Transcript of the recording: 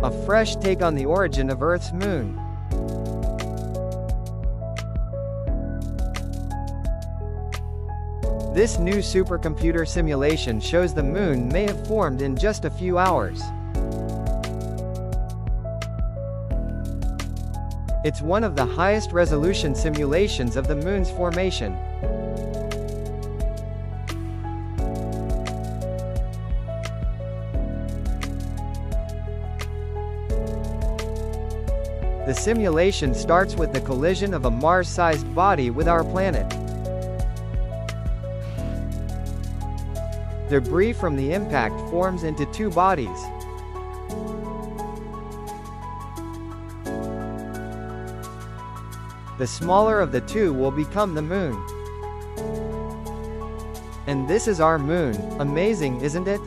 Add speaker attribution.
Speaker 1: A fresh take on the origin of Earth's moon. This new supercomputer simulation shows the moon may have formed in just a few hours. It's one of the highest resolution simulations of the moon's formation. The simulation starts with the collision of a Mars-sized body with our planet. Debris from the impact forms into two bodies. The smaller of the two will become the moon. And this is our moon. Amazing, isn't it?